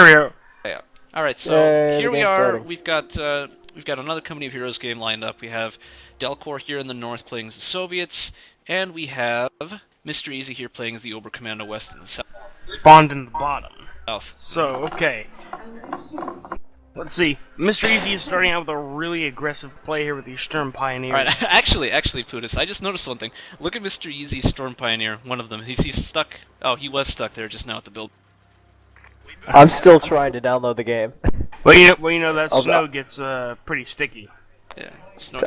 go. Yeah. All right, so Yay, here the we game's are. starting. We've got another Company of Heroes game lined up. We have Delcore here in the north playing as the Soviets, and we have MisterEasy here playing as the Oberkommando West in the Spawned in the bottom. south. So, okay. Let's see. MisterEasy is starting out with a really aggressive play here with these Sturm Pioneers. All right, actually, Pootis, I just noticed one thing. Look at MisterEasy's Storm Pioneer. One of them. He's stuck. Oh, he was stuck there just now at the build. I'm still trying to download the game. Well, you know that I'll- snow gets pretty sticky. Yeah.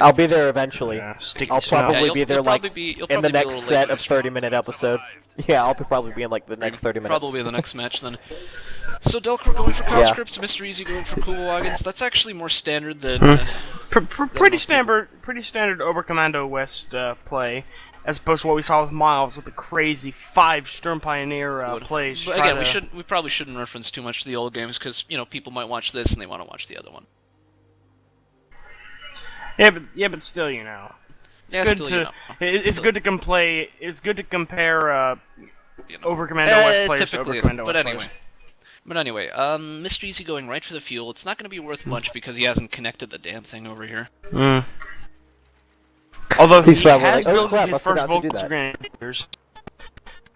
I'll be there eventually. Yeah, sticky I'll snow. probably you'll- be there you'll like probably be- you'll in the probably be a next little set late of 30-minute episode. Yeah, I'll probably be in like the next 30 minutes. Probably the next match then. So Delcore going for conscripts, MisterEasy going for cool wagons. That's actually more standard than. Pretty standard Oberkommando West play, as opposed to what we saw with Miles with the crazy 5 Sturm Pioneer plays. But again, we probably shouldn't reference too much to the old games because people might watch this and they want to watch the other one. Yeah, but still, it's Yeah, good still, to it's good to compare Oberkommando West players to typically Oberkommando but West anyway. players. But anyway, MisterEasy going right for the fuel. It's not going to be worth much because he hasn't connected the damn thing over here. Although He's he probably has like, "Oh, built crap, his I forgot first to do Volk's that." Grenadiers.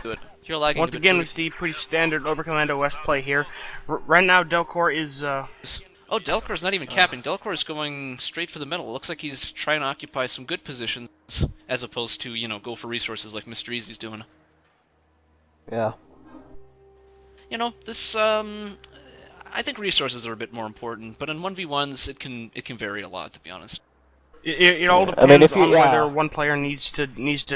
Good. You're lagging. Once a bit, again, we Pootis. see pretty standard Oberkommando West play here. Right now, Delcore is Oh, Delcore's not even capping. Delcore is going straight for the middle. It looks like he's trying to occupy some good positions as opposed to, go for resources like MisterEasy's doing. Yeah. This, I think resources are a bit more important, but in 1v1s, it can vary a lot, to be honest. it all I depends mean, if you- on whether yeah. one player needs to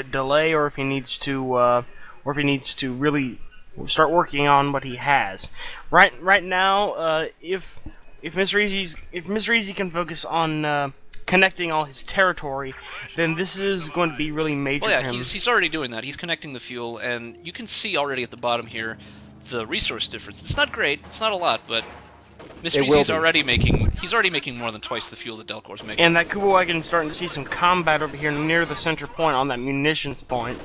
delay or if he needs to really start working on what he has. Right now, if MisterEasy can focus on connecting all his territory, then this is going to be really major Well, for yeah, him. he's already doing that. He's connecting the fuel, and you can see already at the bottom here the resource difference. It's not great, it's not a lot, but MisterEasy's be. already making more than twice the fuel that Delcore's making. And that Kuba Wagon is starting to see some combat over here near the center point on that munitions point.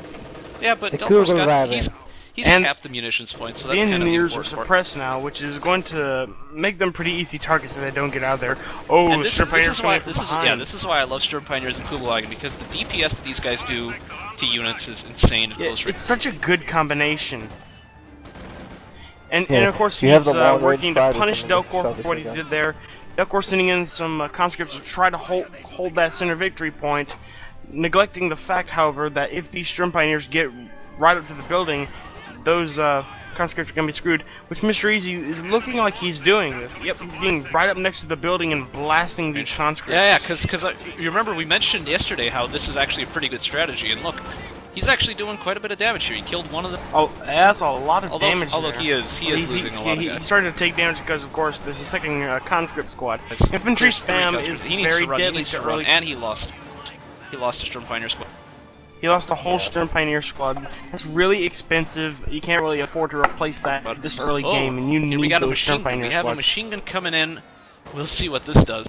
Yeah, but The Delcore's Cougar got wagon. he's And capped the munitions point, so The that's kind of engineers are important part. suppressed now, which is going to make them pretty easy targets if they don't get out of there. Oh, And the this Sturm Pioneers is why coming from behind. this is why I love Sturm Pioneers and Kugelwagen, because the DPS that these guys do to units is insane at Yeah, close range. it's such a good combination. And Yeah, of course you have he's the long-range working to fighters punish and then Delcore shove for it what he against. did there. Delcore sending in some conscripts to try to hold that center victory point, neglecting the fact, however, that if these Sturm Pioneers get right up to the building, those conscripts are going to be screwed, which MisterEasy is looking like he's doing this. Yep, he's getting right up next to the building and blasting these conscripts. Yeah, because you remember we mentioned yesterday how this is actually a pretty good strategy, and look, he's actually doing quite a bit of damage here. He killed one of the. Oh, that's a lot of damage Although there. he is losing a lot of he guys. started to take damage because, of course, there's a second conscript squad. Infantry There's three spam conscripts. is He needs very to run, deadly to to run, early. and he lost. He lost a Sturm Pioneer squad. He lost a whole Sturm Pioneer squad. That's really expensive. You can't really afford to replace that this early game, and you Here we need got a those Sturm machine gun. Pioneer We have a squads. machine gun coming in. We'll see what this does.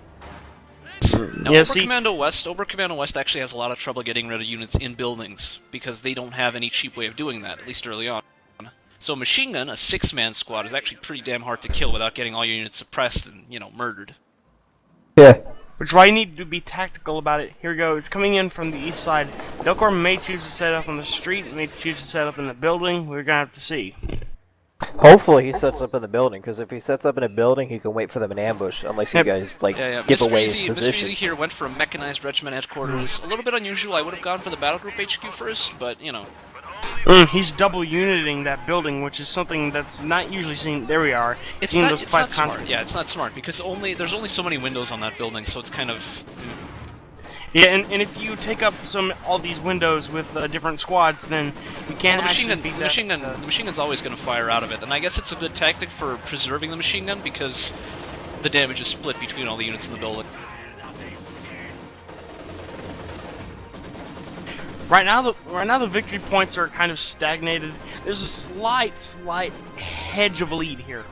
Now, Yeah, see- Oberkommando West actually has a lot of trouble getting rid of units in buildings because they don't have any cheap way of doing that, at least early on. So a machine gun, a 6-man squad, is actually pretty damn hard to kill without getting all your units suppressed and, murdered. Yeah. Which is why you need to be tactical about it. Here we go. It's coming in from the east side. Delcore may choose to set up on the street, may choose to set up in the building. We're gonna have to see. Hopefully he sets up in the building, because if he sets up in a building, he can wait for them in ambush, unless you Yep. guys, Yeah. give away his MisterEasy position. here went for a mechanized regiment headquarters. A little bit unusual. I would have gone for the battle group HQ first, but, He's double uniting that building, which is something that's not usually seen. There we are. It's Seeing not, those it's 5 not smart. conscripts. Yeah, it's not smart because there's only so many windows on that building, so it's kind of. Yeah, and if you take up all these windows with different squads, then you can't actually beat The that. machine gun's always going to fire out of it, and I guess it's a good tactic for preserving the machine gun because the damage is split between all the units in the building. Right now the victory points are kind of stagnated. There's a slight hedge of lead here.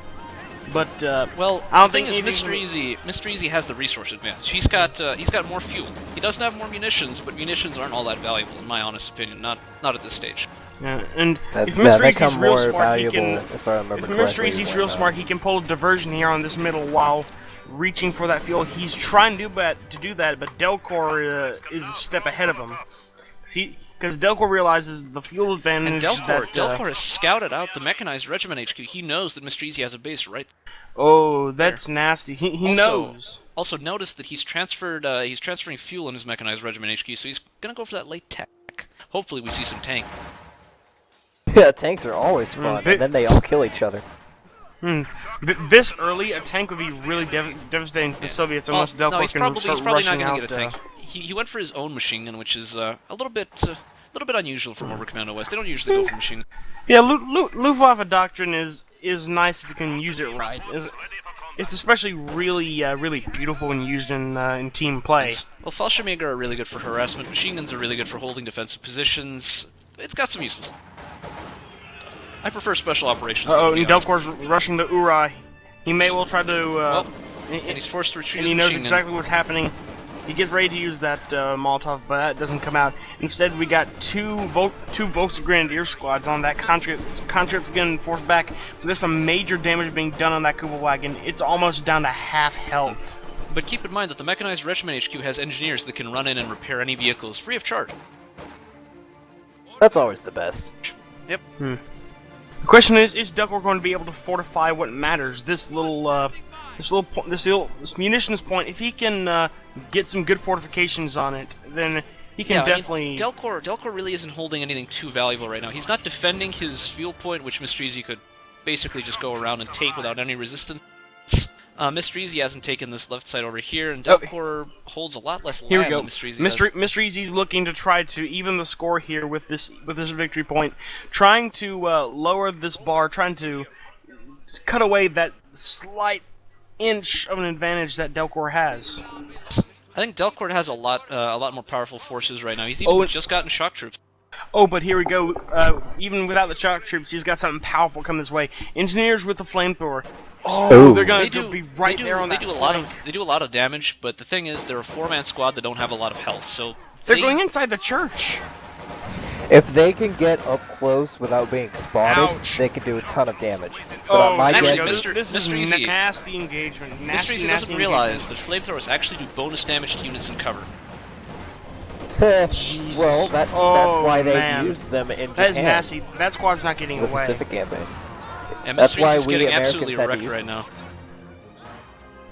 But Well, I don't the thing think is, anything- Mr. Easy has the resource advantage. He's got more fuel. He doesn't have more munitions, but munitions aren't all that valuable, in my honest opinion. Not at this stage. Yeah, and if They Mr. Easy's become real more smart, he valuable can. if I remember If correctly. Mr. Easy's when, real smart, he can pull a diversion here on this middle while reaching for that fuel. He's trying to do that, but Delcore is a step ahead of him. See, because Delcore realizes the fuel advantage And that. Delcore has scouted out the mechanized regiment HQ. He knows that Mr. Easy has a base right Oh, that's nasty. He knows. Also, notice that he's transferring fuel in his mechanized regiment HQ, so he's gonna go for that late tech. Hopefully, we see some tank. Yeah, tanks are always fun, and then they all kill each other. This early, a tank would be really devastating to the Soviets unless Delcore no, he's can probably start not rushing gonna out. get a tank. He went for his own machine gun, which is a little bit unusual for Ober Commando West. They don't usually go for machine guns. Yeah, Luftwaffe doctrine is nice if you can use it right. It's especially really beautiful when used in team play. Well, Fallschirmjäger are really good for harassment. Machine guns are really good for holding defensive positions. It's got some useful stuff. I prefer special operations. Oh, to be and honest. Delcore's rushing the Ura. He may well try to. And he's forced to retreat. And he his knows machine gun. exactly what's happening. He gets ready to use that Molotov, but that doesn't come out. Instead, we got two Volksgrenadier squads on that. Conscripts getting forced back. There's some major damage being done on that Kubelwagen. It's almost down to half health. But keep in mind that the mechanized regiment HQ has engineers that can run in and repair any vehicles free of charge. That's always the best. Yep. The question is Delcore going to be able to fortify what matters? This munitions point. If he can get some good fortifications on it, then he can definitely. Delcore really isn't holding anything too valuable right now. He's not defending his fuel point, which Mr. Easy could basically just go around and take without any resistance. Mr. Easy hasn't taken this left side over here, and Delcore holds a lot less land Here we go. than Mr. Easy does. Mr. Easy's looking to try to even the score here with this victory point, trying to lower this bar, trying to cut away that slight inch of an advantage that Delcore has. I think Delcore has a lot more powerful forces right now. He's even just gotten shock troops. Oh, but here we go. Even without the shock troops, he's got something powerful coming this way. Engineers with the flamethrower. Oh, they're gonna be right there on that flank. They do a lot of damage, but the thing is, they're a four-man squad that don't have a lot of health, so They're going inside the church. If they can get up close without being spotted, Ouch. they can do a ton of damage. But my actually, guess This is Mr. Easy- nasty engagement. Mr. Easy doesn't realize that flamethrowers actually do bonus damage to units in cover. well, that's why they man. used them in Japan. That is nasty. That squad's not getting The away. Pacific campaign. And That's Mr. why Easy's we getting Americans absolutely had to wrecked use right them. now.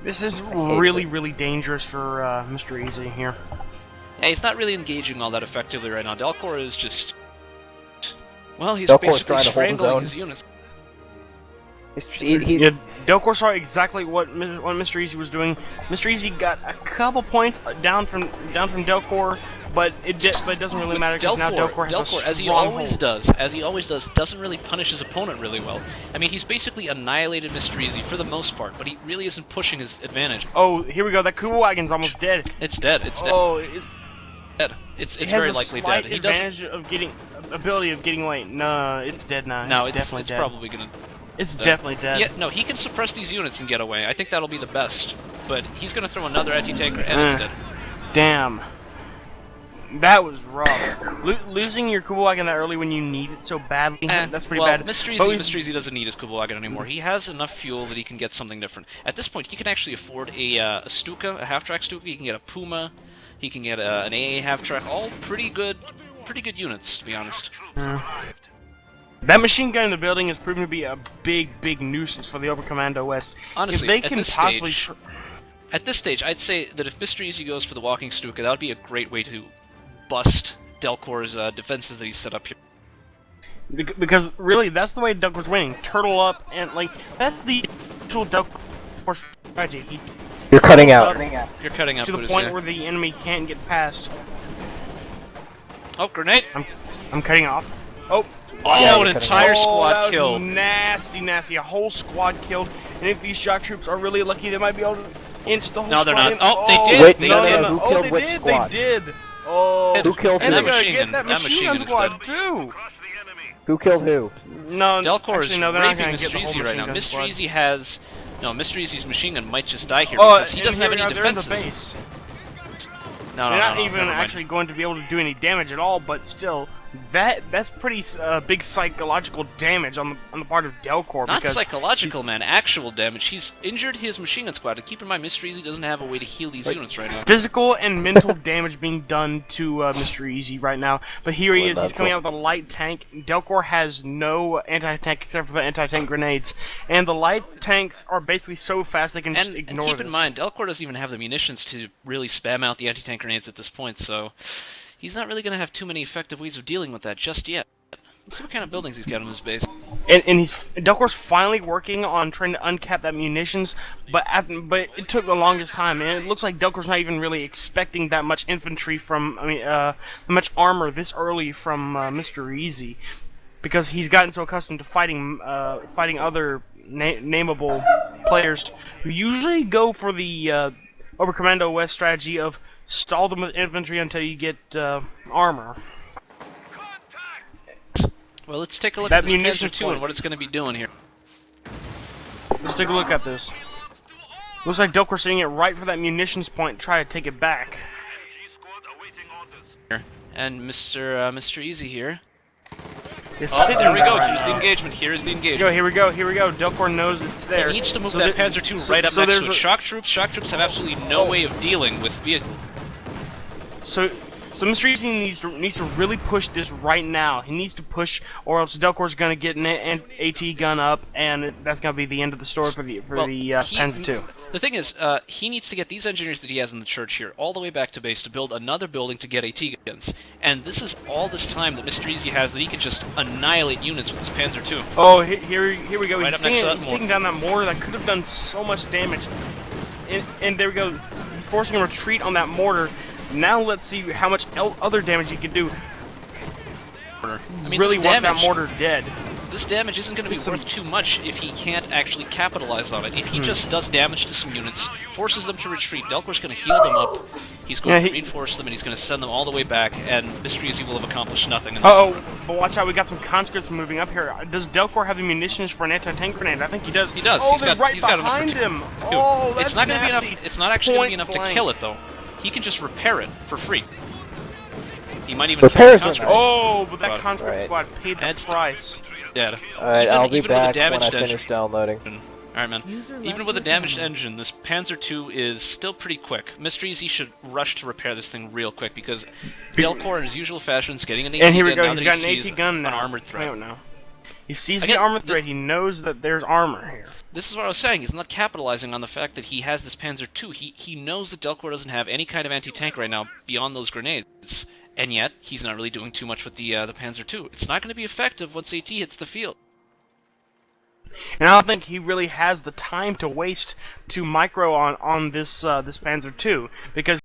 This is really dangerous for Mr. Easy here. Yeah, he's not really engaging all that effectively right now. Delcore is just... Well, he's Delcore's basically trying to hold his strangling own. his units. He, Yeah, Delcore saw exactly what Mr. Easy was doing. Mr. Easy got a couple points down from Delcore, but it doesn't really matter because now Delcore has a stronghold. as he always does, doesn't really punish his opponent really well. I mean, he's basically annihilated Mr. Easy for the most part, but he really isn't pushing his advantage. Oh, here we go. That Kubelwagen's almost dead. It's dead. It's dead. Oh, It's it has very a likely slight dead. He doesn't. advantage of ability of getting away. No, it's dead now. No, it's definitely it's dead. probably gonna. It's definitely dead. Yeah, no, he can suppress these units and get away. I think that'll be the best. But he's gonna throw another anti-tanker, and it's dead. Damn. That was rough. Losing your Kubelwagen that early when you need it so badly, that's pretty bad. Mr. But Easy doesn't need his Kubelwagen anymore. He has enough fuel that he can get something different. At this point, he can actually afford a Stuka, a half-track Stuka. He can get a Puma. He can get an AA half-track. All pretty good units, to be honest. That machine gun in the building has proven to be a big nuisance for the Oberkommando West. Honestly, if they can possibly at this stage, I'd say that if Mr. Easy goes for the walking Stuka, that would be a great way to bust Delcore's defenses that he's set up here. Because really, that's the way Delcore's winning. Turtle up, and that's the usual Delcore strategy. You're cutting out. You're cutting out to the Pootis, point yeah. where the enemy can't get past. Oh, grenade! I'm cutting off. Oh. Oh, an entire squad that was killed. Nasty. A whole squad killed. And if these shock troops are really lucky, they might be able to inch the whole No, squad they're not. in. Oh, they did. Wait, They no, did. no, who Oh, killed they which did. squad? They did. Oh. Who killed And who? they're gonna machine get that gun- that machine gun machine squad gun too. Who killed who? No, Delcore is actually, no, they're not raping gonna get Mr. the whole Easy right machine now. gun Mr. squad. Easy has No, MisterEasy's machine gun might just die here Oh, because he doesn't have any they're in the defenses. base. No, They're not no, even never mind. actually going to be able to do any damage at all, but still, that's pretty big psychological damage on the part of Delcore. Not because psychological, man. Actual damage. He's injured his machine gun squad. And keep in mind, MisterEasy doesn't have a way to heal these units right now. Physical and mental damage being done to MisterEasy right now. But here he is. He's coming out with a light tank. Delcore has no anti-tank except for the anti-tank grenades. And the light tanks are basically so fast they can just ignore and keep this. in mind, Delcore doesn't even have the munitions to really spam out the anti-tank grenades at this point, so he's not really going to have too many effective ways of dealing with that just yet. Let's see what kind of buildings he's got on his base. And Delcore's finally working on trying to uncap that munitions, but it took the longest time. And it looks like Delcore's not even really expecting that much infantry from, much armor this early from MisterEasy, because he's gotten so accustomed to fighting other nameable players who usually go for the Oberkommando West strategy of stall them with infantry until you get armor. Well, let's take a look That at this munitions Panzer II point. and what it's going to be doing here. Let's take a look at this. Looks like Delcore's sitting it right for that munitions point, try to take it back. And MisterEasy here. It's Oh, sitting there we go. right Here's the now. engagement. Here is the engagement. Here we go. Delcore knows it's there. He needs to move So that there- Panzer II so- right up so next there's to it. a- Shock troops have absolutely no way of dealing with vehicles. So MisterEasy needs to really push this right now. He needs to push, or else Delcore's going to get an AT gun up, and that's going to be the end of the story for the Panzer II. The thing is, he needs to get these engineers that he has in the church here all the way back to base to build another building to get AT guns. And this is all this time that MisterEasy has that he can just annihilate units with his Panzer II. Oh, here we go. Right He's up next to that he's taking down that mortar that could have done so much damage. And there we go. He's forcing a retreat on that mortar. Now let's see how much other damage he can do. I mean, Really this wants that damage- mortar dead. This damage isn't going to be worth too much if he can't actually capitalize on it. If he just does damage to some units, forces them to retreat, Delcore's going to heal them up, he's going to reinforce them, and he's going to send them all the way back, and MisterEasy will have accomplished nothing. Uh-oh, but watch out, we got some conscripts moving up here. Does Delcore have the munitions for an anti-tank grenade? I think he does. He does. Oh, He's they're got- right he's got enough behind for him. two. Oh, that's It's not going to be nasty. enough. It's not actually going to be enough Point to blank. kill it, though. He can just repair it for free. He might even Repairs kill are the nice. conscripts. Oh, but that Right. conscript Right. squad paid the That's- price. Dead. Alright, Even- I'll be even with a back when I damaged finish engine- downloading. Alright, man. Even with a damaged engine, this Panzer II is still pretty quick. MisterEasy should rush to repair this thing real quick because Delcore, in his usual fashion, is getting an AT And here we gun go, now he's that got he an sees AT gun now. an armored threat. Wait, no. He sees Again, the armored threat, he knows that there's armor here. This is what I was saying. He's not capitalizing on the fact that he has this Panzer II. He knows that Delcore doesn't have any kind of anti-tank right now beyond those grenades, and yet he's not really doing too much with the Panzer II. It's not going to be effective once AT hits the field. And I don't think he really has the time to waste to micro on this Panzer II, because